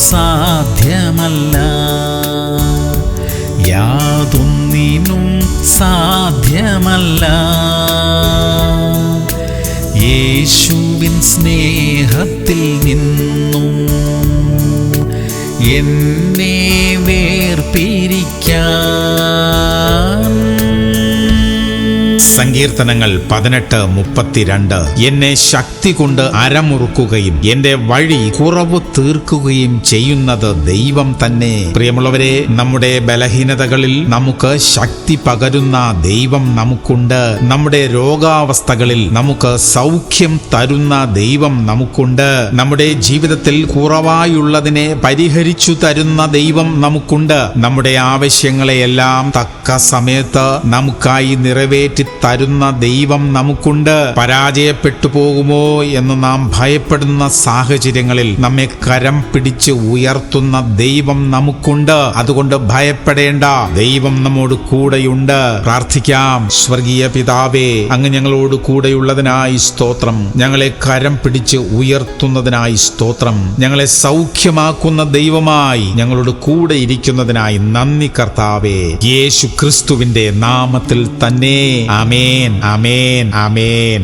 സാധ്യമല്ല, യാതൊന്നിനും സാധ്യമല്ല. യേശുവിൻ സ്നേഹത്തിൽ നിന്നും എന്നെ വേർപിരിക്കാൻ. സങ്കീർത്തനങ്ങൾ 18:32. എന്നെ ശക്തി കൊണ്ട് അരമുറുക്കുകയും എന്റെ വഴി കുറവ് തീർക്കുകയും ചെയ്യുന്നത് ദൈവം തന്നെ. പ്രിയമുള്ളവരെ, നമ്മുടെ ബലഹീനതകളിൽ നമുക്ക് ശക്തി പകരുന്ന ദൈവം നമുക്കുണ്ട്. നമ്മുടെ രോഗാവസ്ഥകളിൽ നമുക്ക് സൗഖ്യം തരുന്ന ദൈവം നമുക്കുണ്ട്. നമ്മുടെ ജീവിതത്തിൽ കുറവായുള്ളതിനെ പരിഹരിച്ചു തരുന്ന ദൈവം നമുക്കുണ്ട്. നമ്മുടെ ആവശ്യങ്ങളെയെല്ലാം തക്ക സമയത്ത് നമുക്കായി നിറവേറ്റി തരുന്ന ദൈവം നമുക്കുണ്ട്. പരാജയപ്പെട്ടു പോകുമോ എന്ന് നാം ഭയപ്പെടുന്ന സാഹചര്യങ്ങളിൽ നമ്മെ കരം പിടിച്ച് ഉയർത്തുന്ന ദൈവം നമുക്കുണ്ട്. അതുകൊണ്ട് ഭയപ്പെടേണ്ട, ദൈവം നമ്മോട് കൂടെയുണ്ട്. പ്രാർത്ഥിക്കാം. സ്വർഗീയ പിതാവേ, അങ്ങ് ഞങ്ങളോട് കൂടെയുള്ളതിനായി സ്തോത്രം. ഞങ്ങളെ കരം പിടിച്ച് ഉയർത്തുന്നതിനായി സ്തോത്രം. ഞങ്ങളെ സൗഖ്യമാക്കുന്ന ദൈവമായി ഞങ്ങളോട് കൂടെ ഇരിക്കുന്നതിനായി നന്ദി കർത്താവേ. യേശു ക്രിസ്തുവിന്റെ നാമത്തിൽ തന്നെ. ആമേൻ, ആമേൻ, ആമേൻ.